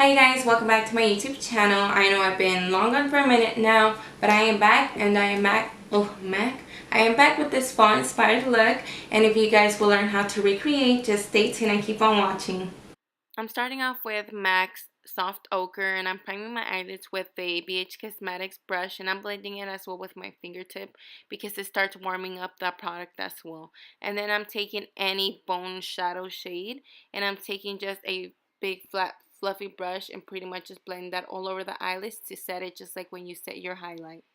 Hi guys, welcome back to my YouTube channel. I know I've been long gone for a minute now, but I am back and I am back. I am back with this fall inspired look, and if you guys will learn how to recreate, just stay tuned and keep on watching. I'm starting off with MAC's Soft Ochre, and I'm priming my eyelids with the BH Cosmetics brush, and I'm blending it as well with my fingertip because it starts warming up that product as well. And then I'm taking any bone shadow shade, and I'm taking just a big flat fluffy brush and pretty much just blend that all over the eyelids to set it just like when you set your highlight.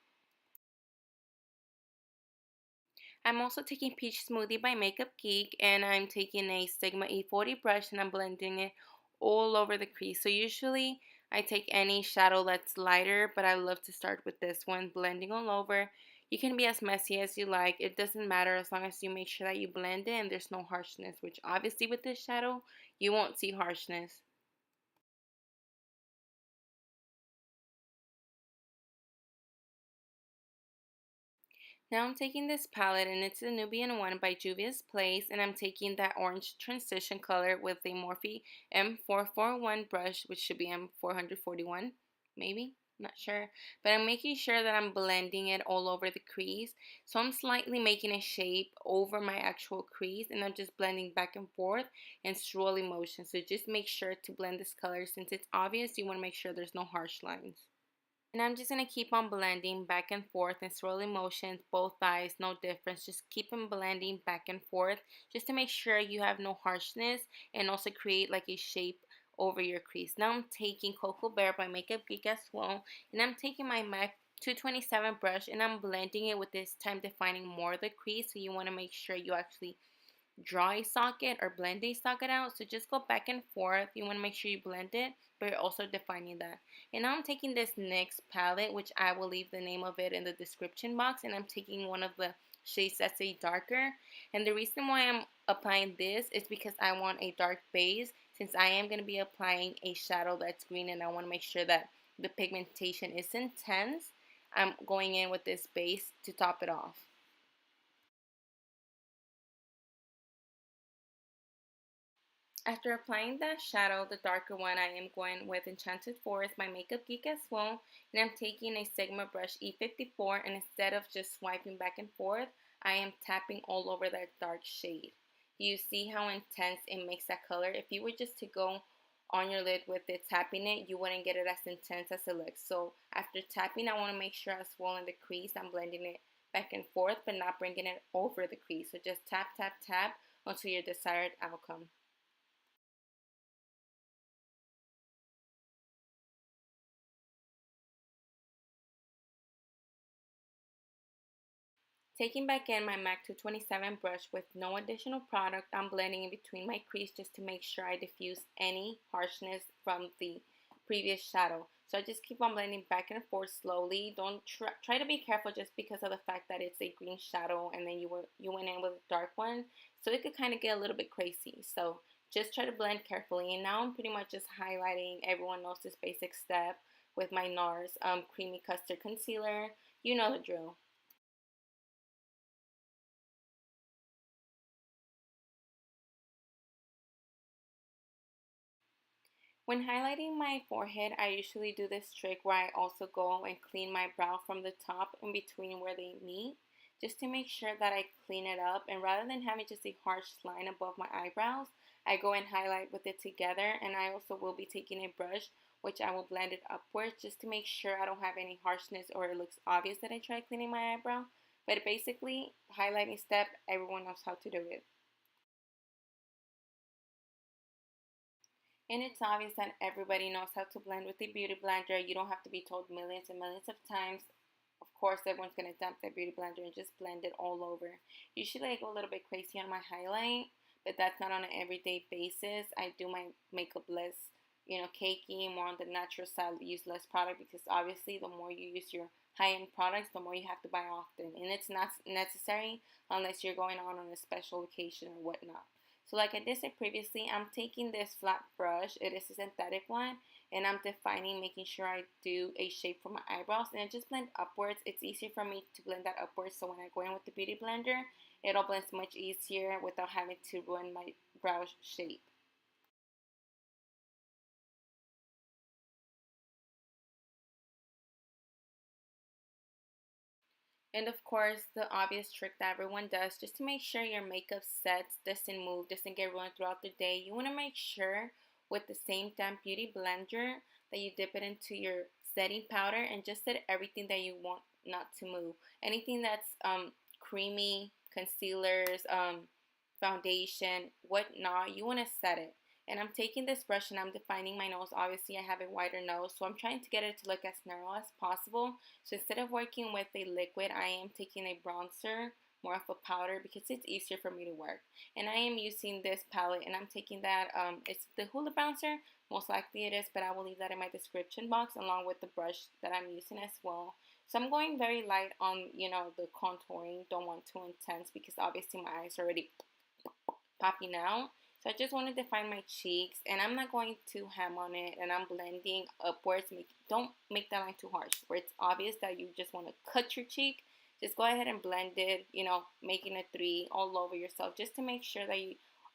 I'm also taking Peach Smoothie by Makeup Geek, and I'm taking a Sigma E40 brush and I'm blending it all over the crease. So usually I take any shadow that's lighter, but I love to start with this one, blending all over. You can be as messy as you like. It doesn't matter as long as you make sure that you blend it and there's no harshness, which obviously with this shadow, you won't see harshness. Now I'm taking this palette, and it's the Nubian one by Juvia's Place, and I'm taking that orange transition color with the Morphe M441 brush, which should be M441, maybe, not sure. But I'm making sure that I'm blending it all over the crease. So I'm slightly making a shape over my actual crease, and I'm just blending back and forth in swirly motion. So just make sure to blend this color. Since it's obvious, you want to make sure there's no harsh lines. And I'm just going to keep on blending back and forth in swirling motions, both eyes, no difference. Just keep on blending back and forth just to make sure you have no harshness and also create like a shape over your crease. Now I'm taking Cocoa Bear by Makeup Geek as well, and I'm taking my MAC 227 brush and I'm blending it with this time defining more of the crease. So you want to make sure you actually draw a socket or blend a socket out. So just go back and forth. You want to make sure you blend it, but you're also defining that. And now I'm taking this NYX palette, which I will leave the name of it in the description box, and I'm taking one of the shades that's a darker. And the reason why I'm applying this is because I want a dark base, since I am going to be applying a shadow that's green and I want to make sure that the pigmentation is intense. I'm going in with this base to top it off. After applying that shadow, the darker one, I am going with Enchanted Forest by Makeup Geek as well. And I'm taking a Sigma brush E54, and instead of just swiping back and forth, I am tapping all over that dark shade. You see how intense it makes that color? If you were just to go on your lid with it, tapping it, you wouldn't get it as intense as it looks. So after tapping, I want to make sure as well in the crease, I'm blending it back and forth, but not bringing it over the crease. So just tap, tap, tap until your desired outcome. Taking back in my MAC 227 brush with no additional product, I'm blending in between my crease just to make sure I diffuse any harshness from the previous shadow. So I just keep on blending back and forth slowly. Don't try to be careful just because of the fact that it's a green shadow and then you went in with a dark one. So it could kind of get a little bit crazy. So just try to blend carefully. And now I'm pretty much just highlighting everyone else's basic step with my Nars Creamy Custard Concealer. You know the drill. When highlighting my forehead, I usually do this trick where I also go and clean my brow from the top in between where they meet, just to make sure that I clean it up. And rather than having just a harsh line above my eyebrows, I go and highlight with it together. And I also will be taking a brush, which I will blend it upwards just to make sure I don't have any harshness or it looks obvious that I tried cleaning my eyebrow. But basically, highlighting step, everyone knows how to do it. And it's obvious that everybody knows how to blend with the beauty blender. You don't have to be told millions and millions of times. Of course, everyone's going to dump their beauty blender and just blend it all over. Usually I go a little bit crazy on my highlight, but that's not on an everyday basis. I do my makeup less, cakey, more on the natural side, use less product because obviously the more you use your high-end products, the more you have to buy often. And it's not necessary unless you're going on a special occasion or whatnot. So like I did say previously, I'm taking this flat brush, it is a synthetic one, and I'm defining, making sure I do a shape for my eyebrows, and I just blend upwards. It's easier for me to blend that upwards, so when I go in with the beauty blender, it'll blend much easier without having to ruin my brow shape. And of course, the obvious trick that everyone does, just to make sure your makeup sets, doesn't move, doesn't get ruined throughout the day, you want to make sure with the same damn beauty blender that you dip it into your setting powder and just set everything that you want not to move. Anything that's creamy, concealers, foundation, whatnot, you want to set it. And I'm taking this brush and I'm defining my nose. Obviously, I have a wider nose, so I'm trying to get it to look as narrow as possible. So instead of working with a liquid, I am taking a bronzer, more of a powder, because it's easier for me to work. And I am using this palette, and I'm taking that, it's the Hoola bronzer. Most likely it is, but I will leave that in my description box along with the brush that I'm using as well. So I'm going very light on, the contouring. Don't want too intense because obviously my eyes are already popping out. So I just want to define my cheeks, and I'm not going to hem on it, and I'm blending upwards. Don't make that line too harsh where it's obvious that you just want to cut your cheek. Just go ahead and blend it, making a 3 all over yourself, just to make sure that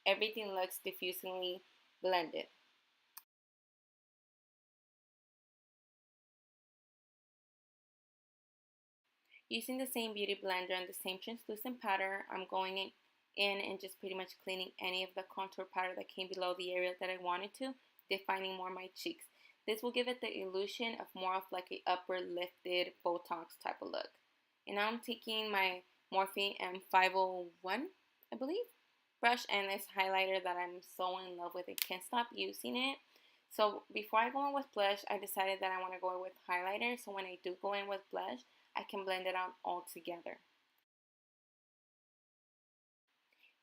everything looks diffusely blended. Using the same beauty blender and the same translucent powder, I'm going in and just pretty much cleaning any of the contour powder that came below the area that I wanted to, defining more my cheeks. This will give it the illusion of more of like a upper lifted Botox type of look. And now I'm taking my Morphe M501, I believe, brush and this highlighter that I'm so in love with. I can't stop using it. So before I go in with blush, I decided that I want to go in with highlighter. So when I do go in with blush, I can blend it out all together.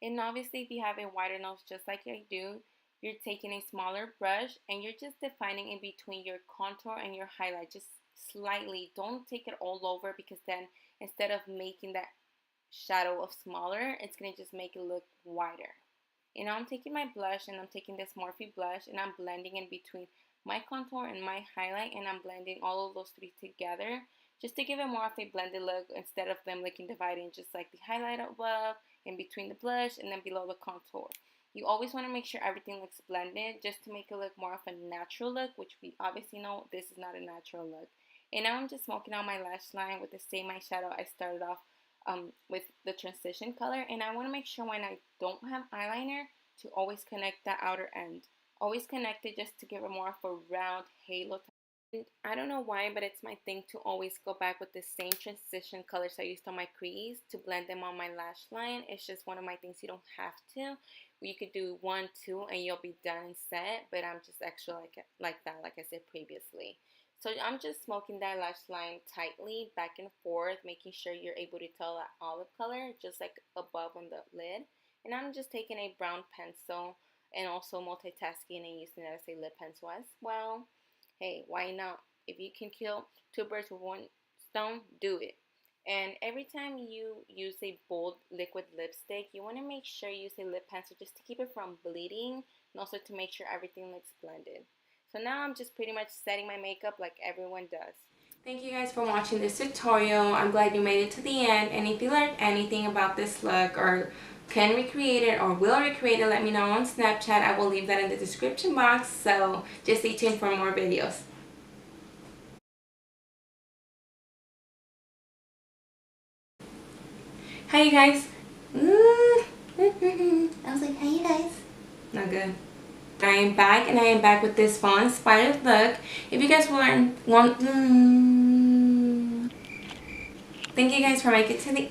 And obviously, if you have a wider nose just like I do, you're taking a smaller brush and you're just defining in between your contour and your highlight, just slightly. Don't take it all over, because then instead of making that shadow of smaller, it's going to just make it look wider. And now I'm taking my blush, and I'm taking this Morphe blush, and I'm blending in between my contour and my highlight, and I'm blending all of those three together just to give it more of a blended look instead of them looking divided, just like the highlight above, in between the blush, and then below the contour. You always want to make sure everything looks blended just to make it look more of a natural look, which we obviously know this is not a natural look. And now I'm just smoking out my lash line with the same eyeshadow I started off with the transition color. And I want to make sure when I don't have eyeliner to always connect that outer end. Always connect it just to give it more of a round halo. I don't know why, but it's my thing to always go back with the same transition colors I used on my crease to blend them on my lash line. It's just one of my things. You don't have to. You could do 1, 2, and you'll be done and set, but I'm just extra like that, like I said previously. So I'm just smoking that lash line tightly back and forth, making sure you're able to tell that olive color just like above on the lid. And I'm just taking a brown pencil and also multitasking and using it as a lip pencil as well. Hey, why not? If you can kill 2 birds with 1 stone, do it. And every time you use a bold liquid lipstick, you want to make sure you use a lip pencil just to keep it from bleeding and also to make sure everything looks blended. So now I'm just pretty much setting my makeup like everyone does. Thank you guys for watching this tutorial. I'm glad you made it to the end. And if you learned anything about this look or can recreate it or will recreate it, let me know on Snapchat. I will leave that in the description box. So just stay tuned for more videos. Hi you guys. I was like, hi you guys. Not good. I am back, and I am back with this fall inspired look. If you guys thank you guys for making it to the